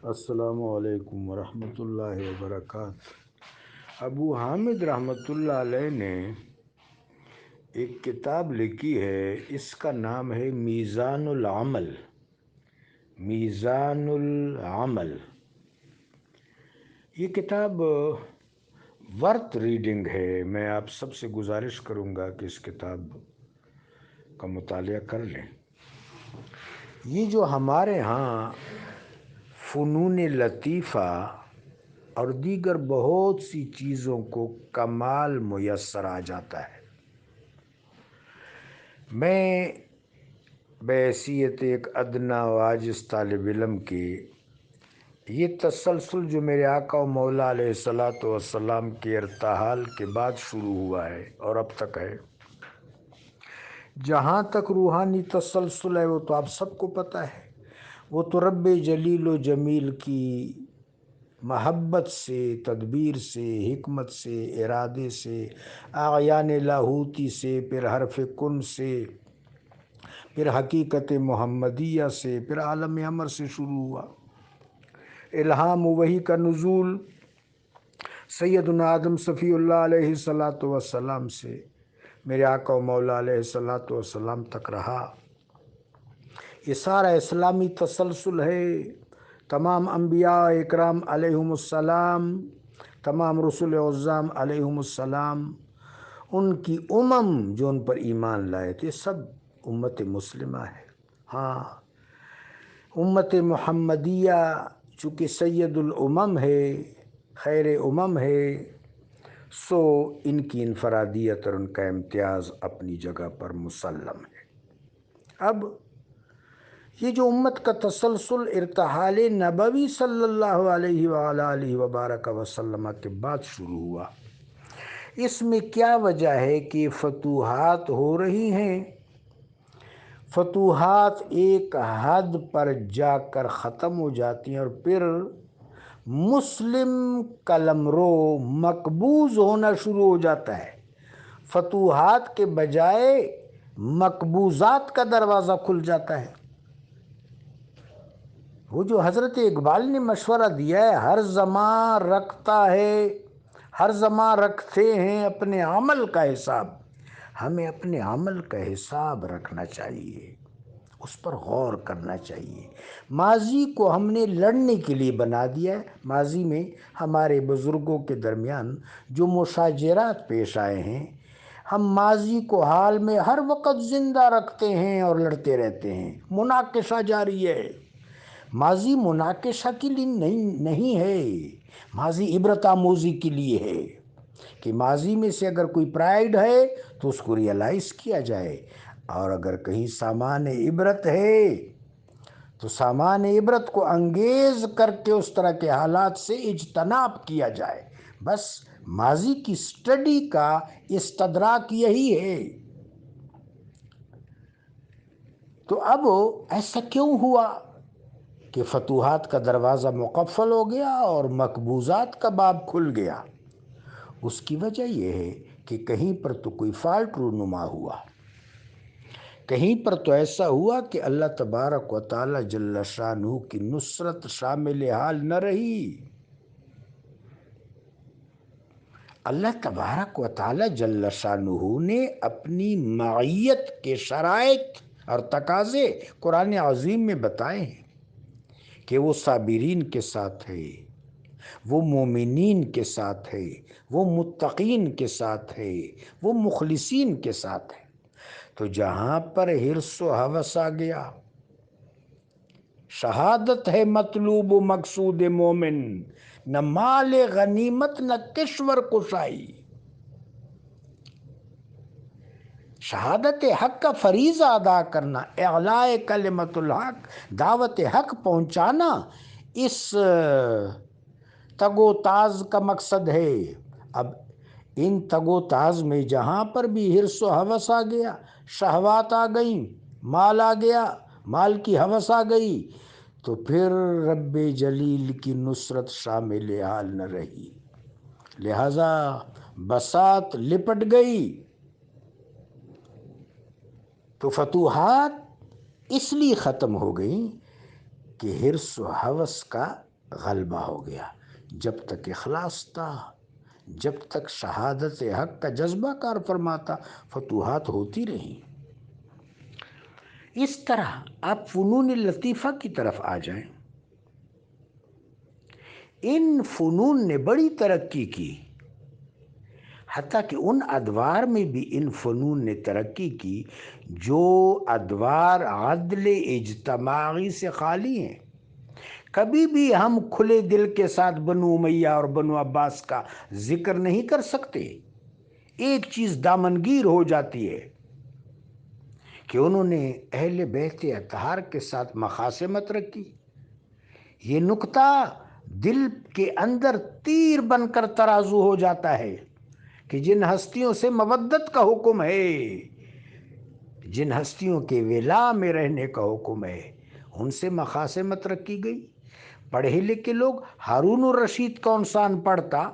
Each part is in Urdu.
السلام علیکم ورحمۃ اللہ وبرکاتہ۔ ابو حامد رحمۃ اللہ علیہ نے ایک کتاب لکھی ہے، اس کا نام ہے میزان العمل۔ میزان العمل یہ کتاب ورتھ ریڈنگ ہے۔ میں آپ سب سے گزارش کروں گا کہ اس کتاب کا مطالعہ کر لیں۔ یہ جو ہمارے ہاں فنون لطیفہ اور دیگر بہت سی چیزوں کو کمال میسر آ جاتا ہے، میں بحیثیت ایک ادنیٰ و عاجز طالب علم کی یہ تسلسل جو میرے آقا و مولا علیہ الصلاۃ والسلام کے ارتحال کے بعد شروع ہوا ہے اور اب تک ہے، جہاں تک روحانی تسلسل ہے وہ تو آپ سب کو پتہ ہے، وہ تو رب جلیل و جمیل کی محبت سے، تدبیر سے، حکمت سے، ارادے سے، اعیان لاہوتی سے، پھر حرف کن سے، پھر حقیقت محمدیہ سے، پھر عالم امر سے شروع ہوا۔ الہام وحی کا نزول سیدنا آدم صفی اللہ علیہ الصلاۃ والسلام سے میرے آقا و مولا علیہ الصلاۃ والسلام تک رہا۔ یہ سارا اسلامی تسلسل ہے۔ تمام انبیاء اکرام علیہم السلام، تمام رسول اعظام علیہم السلام، ان کی جو ان پر ایمان لائے تھے، سب امت مسلمہ ہے۔ ہاں، امت محمدیہ چونکہ سید الامم ہے، خیر امم ہے، سو ان کی انفرادیت اور ان کا امتیاز اپنی جگہ پر مسلم ہے۔ اب یہ جو امت کا تسلسل ارتحال نبوی صلی اللہ علیہ وآلہ وبارک وسلم کے بعد شروع ہوا، اس میں کیا وجہ ہے کہ فتوحات ہو رہی ہیں؟ فتوحات ایک حد پر جا کر ختم ہو جاتی ہیں اور پھر مسلم قلمرو مقبوض ہونا شروع ہو جاتا ہے۔ فتوحات کے بجائے مقبوضات کا دروازہ کھل جاتا ہے۔ وہ جو حضرت اقبال نے مشورہ دیا ہے، ہر زمان رکھتا ہے، ہر زمان رکھتے ہیں اپنے عمل کا حساب، ہمیں اپنے عمل کا حساب رکھنا چاہیے، اس پر غور کرنا چاہیے۔ ماضی کو ہم نے لڑنے کے لیے بنا دیا ہے۔ ماضی میں ہمارے بزرگوں کے درمیان جو مشاجرات پیش آئے ہیں، ہم ماضی کو حال میں ہر وقت زندہ رکھتے ہیں اور لڑتے رہتے ہیں، مناقشہ جاری ہے۔ ماضی مناقشہ کے لیے نہیں ہے، ماضی عبرت آموزی کے لیے ہے، کہ ماضی میں سے اگر کوئی پرائیڈ ہے تو اس کو ریئلائز کیا جائے، اور اگر کہیں سامان عبرت ہے تو سامان عبرت کو انگیز کر کے اس طرح کے حالات سے اجتناب کیا جائے۔ بس ماضی کی سٹڈی کا استدراک یہی ہے۔ تو اب ایسا کیوں ہوا کہ فتوحات کا دروازہ مقفل ہو گیا اور مقبوضات کا باب کھل گیا؟ اس کی وجہ یہ ہے کہ کہیں پر تو کوئی فالٹ رونما ہوا، کہیں پر تو ایسا ہوا کہ اللہ تبارک و تعالی جل شانہ کی نصرت شامل حال نہ رہی۔ اللہ تبارک و تعالی جل شانہ نے اپنی معیت کے شرائط اور تقاضے قرآن عظیم میں بتائے ہیں کہ وہ صابرین کے ساتھ ہے، وہ مومنین کے ساتھ ہے، وہ متقین کے ساتھ ہے، وہ مخلصین کے ساتھ ہے۔ تو جہاں پر حرص و ہوس آ گیا، شہادت ہے مطلوب و مقصود مومن، نہ مال غنیمت نہ کشور کشائی، شہادت حق کا فریضہ ادا کرنا، اعلاء کلمت الحق، دعوت حق پہنچانا، اس تگ و تاز کا مقصد ہے۔ اب ان تگ و تاز میں جہاں پر بھی حرص و ہوس آ گیا، شہوات آ گئیں، مال آ گیا، مال کی ہوس آ گئی، تو پھر رب جلیل کی نصرت شامل حال نہ رہی، لہذا بساط لپٹ گئی۔ تو فتوحات اس لیے ختم ہو گئیں کہ حرص و ہوس کا غلبہ ہو گیا. جب تک اخلاص تھا، جب تک شہادت حق کا جذبہ کار فرماتا، فتوحات ہوتی رہیں. اس طرح آپ فنون لطیفہ کی طرف آ جائیں. ان فنون نے بڑی ترقی کی، حتیٰ کہ ان ادوار میں بھی ان فنون نے ترقی کی جو ادوار عدل اجتماعی سے خالی ہیں. کبھی بھی ہم کھلے دل کے ساتھ بنو امیہ اور بنو عباس کا ذکر نہیں کر سکتے. ایک چیز دامنگیر ہو جاتی ہے کہ انہوں نے اہل بیت اطہار کے ساتھ مخاصمت رکھی. یہ نکتہ دل کے اندر تیر بن کر ترازو ہو جاتا ہے کہ جن ہستیوں سے مودت کا حکم ہے، جن ہستیوں کے ولا میں رہنے کا حکم ہے، ان سے مخاصمت رکھی گئی. پڑھے لکھے لوگ، ہارون الرشید کون سا ان پڑھ تھا؟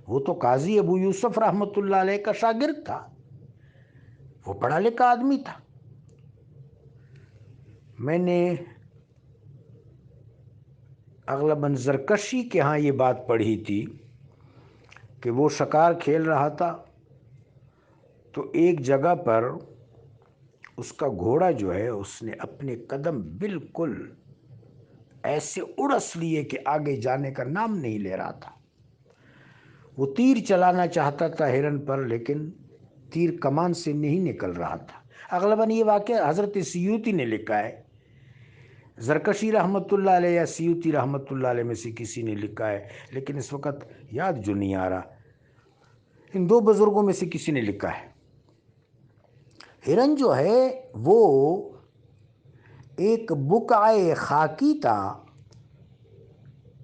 وہ تو قاضی ابو یوسف رحمۃ اللہ علیہ کا شاگرد تھا، وہ پڑھا لکھا آدمی تھا. میں نے اغلباً زرکشی کے ہاں یہ بات پڑھی تھی کہ وہ شکار کھیل رہا تھا تو ایک جگہ پر اس کا گھوڑا جو ہے اس نے اپنے قدم بالکل ایسے اڑس لیے کہ آگے جانے کا نام نہیں لے رہا تھا. وہ تیر چلانا چاہتا تھا ہرن پر، لیکن تیر کمان سے نہیں نکل رہا تھا. اغلباً یہ واقعہ حضرت سیوطی نے لکھا ہے. زرکشی رحمۃ اللہ علیہ یا سیوطی رحمۃ اللہ علیہ میں سے کسی نے لکھا ہے، لیکن اس وقت یاد جو نہیں آ رہا. ان دو بزرگوں میں سے کسی نے لکھا ہے. ہرن جو ہے وہ ایک بقعہ خاکی تھا،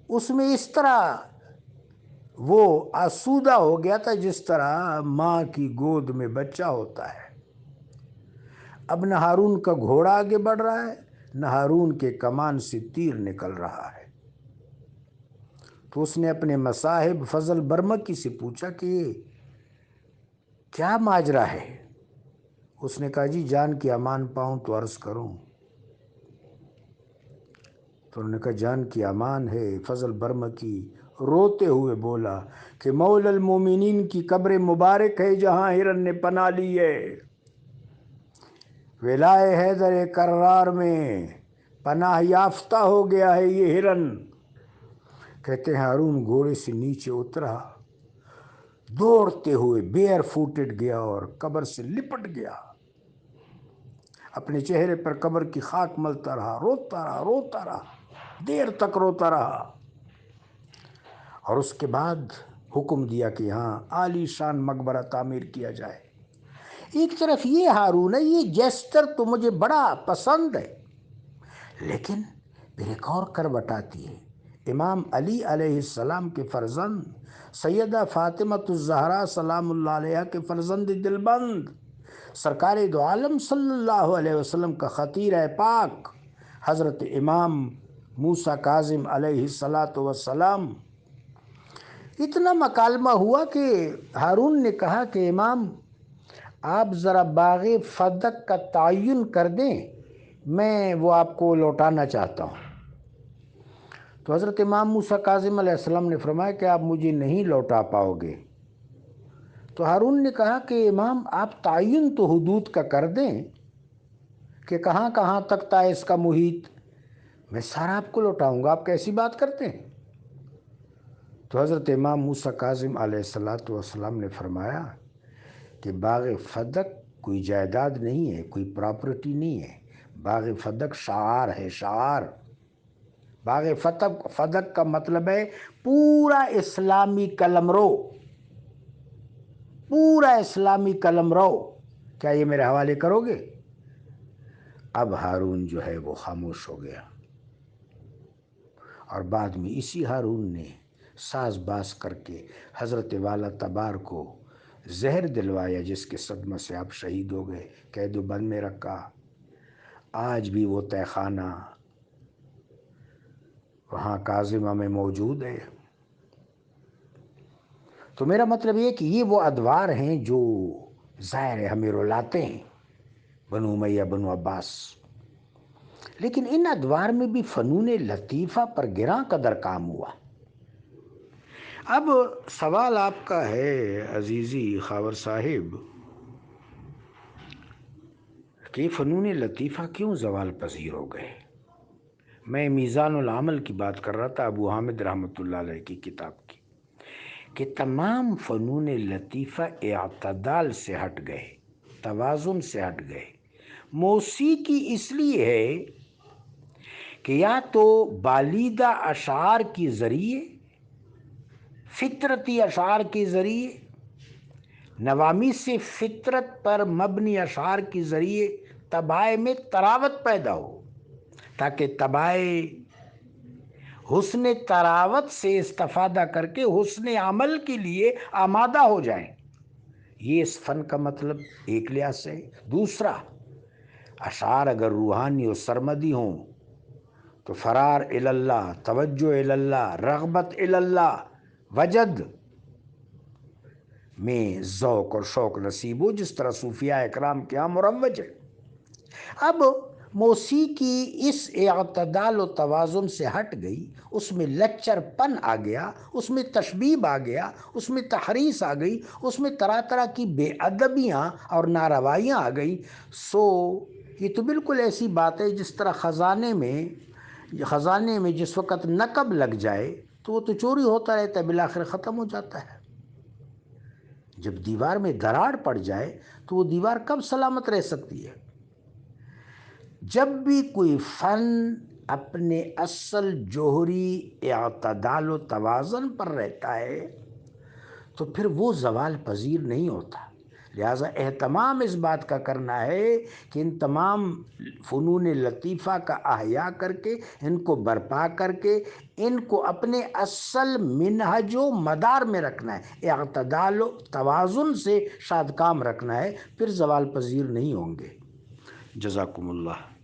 اس میں اس طرح وہ آسودہ ہو گیا تھا جس طرح ماں کی گود میں بچہ ہوتا ہے. اب نہ ہارون کا گھوڑا آگے بڑھ رہا ہے، نہ ہارون کے کمان سے تیر نکل رہا ہے. تو اس نے اپنے مصاحب فضل برمکی سے پوچھا کہ کیا ماجرا ہے؟ اس نے کہا جی جان کی امان پاؤں تو عرض کروں. تو انہوں نے کہا جان کی امان ہے. فضل برمکی روتے ہوئے بولا کہ مولا المومنین کی قبر مبارک ہے جہاں ہرن نے پناہ لی ہے. ولائے حیدر کرار میں پناہ یافتہ ہو گیا ہے یہ ہرن. کہتے ہیں ہارون گھوڑے سے نیچے اترا، دوڑتے ہوئے بیئر فوٹڈ گیا اور قبر سے لپٹ گیا. اپنے چہرے پر قبر کی خاک ملتا رہا، روتا رہا، دیر تک روتا رہا. اور اس کے بعد حکم دیا کہ یہاں عالی شان مقبرہ تعمیر کیا جائے. ایک طرف یہ ہارون ہے، یہ جیسٹر تو مجھے بڑا پسند ہے، لیکن پھر ایک اور کروٹ آتی ہے. امام علی علیہ السلام کے فرزند سیدہ فاطمۃ الزہرا سلام اللہ علیہ کے فرزند دلبند سرکار دو عالم صلی اللہ علیہ وسلم کا خطیر پاک حضرت امام موسیٰ کاظم علیہ السلام. اتنا مکالمہ ہوا کہ ہارون نے کہا کہ امام آپ ذرا باغ فدق کا تعین کر دیں، میں وہ آپ کو لوٹانا چاہتا ہوں. تو حضرت امام موسیٰ کاظم علیہ السلام نے فرمایا کہ آپ مجھے نہیں لوٹا پاؤ گے. تو ہارون نے کہا کہ امام آپ تعین تو حدود کا کر دیں کہ کہاں کہاں تک تھا اس کا محیط، میں سارا آپ کو لوٹاؤں گا، آپ کیسی بات کرتے ہیں؟ تو حضرت امام موسیٰ کاظم علیہ السلام نے فرمایا کہ باغ فدق کوئی جائیداد نہیں ہے، کوئی پراپرٹی نہیں ہے. باغ فدق شعار ہے، شعار. باغ فدق کا مطلب ہے پورا اسلامی قلمرو، پورا اسلامی قلمرو. کیا یہ میرے حوالے کرو گے؟ اب ہارون جو ہے وہ خاموش ہو گیا، اور بعد میں اسی ہارون نے ساز باز کر کے حضرت والا تبار کو زہر دلوایا، جس کے صدمہ سے آپ شہید ہو گئے، قید و بند میں رکھا. آج بھی وہ تہ خانہ وہاں کاظمہ میں موجود ہے. تو میرا مطلب یہ کہ یہ وہ ادوار ہیں جو ظاہر ہمیں رلاتے ہیں، بنو امیہ بنو عباس. لیکن ان ادوار میں بھی فنون لطیفہ پر گراں قدر کام ہوا۔ اب سوال آپ کا ہے عزیزی خاور صاحب کہ فنون لطیفہ کیوں زوال پذیر ہو گئے؟ میں میزان العمل کی بات کر رہا تھا، ابو حامد رحمۃ اللہ علیہ کی کتاب کی، کہ تمام فنون لطیفہ اعتدال سے ہٹ گئے، توازن سے ہٹ گئے۔ موسیقی اس لیے ہے کہ یا تو بالیدہ اشعار کے ذریعے، فطرتی اشعار کے ذریعے، نوامی سے فطرت پر مبنی اشعار کے ذریعے طبائع میں تراوت پیدا ہو، تاکہ طبائع حسن تراوت سے استفادہ کر کے حسن عمل کے لیے آمادہ ہو جائیں۔ یہ اس فن کا مطلب ایک لحاظ سے۔ دوسرا، اشعار اگر روحانی و سرمدی ہوں تو فرار اللہ، توجہ اللہ، رغبت اللہ، وجد میں ذوق اور شوق نصیب ہو، جس طرح صوفیاء اکرام کے یہاں مروج ہے۔ اب موسیقی اس اعتدال و توازن سے ہٹ گئی، اس میں لچر پن آ گیا، اس میں تشبیب آ گیا، اس میں تحریص آ گئی، اس میں طرح طرح کی بے ادبیاں اور ناروائیاں آ گئی۔ سو یہ تو بالکل ایسی بات ہے جس طرح خزانے میں جس وقت نقب لگ جائے تو وہ تو چوری ہوتا رہتا ہے، بالآخر ختم ہو جاتا ہے۔ جب دیوار میں دراڑ پڑ جائے تو وہ دیوار کب سلامت رہ سکتی ہے؟ جب بھی کوئی فن اپنے اصل جوہری اعتدال و توازن پر رہتا ہے تو پھر وہ زوال پذیر نہیں ہوتا۔ لہٰذا اہتمام اس بات کا کرنا ہے کہ ان تمام فنون لطیفہ کا احیاء کر کے، ان کو برپا کر کے، ان کو اپنے اصل منہج و مدار میں رکھنا ہے، اعتدال و توازن سے شاد کام رکھنا ہے، پھر زوال پذیر نہیں ہوں گے۔ جزاکم اللہ۔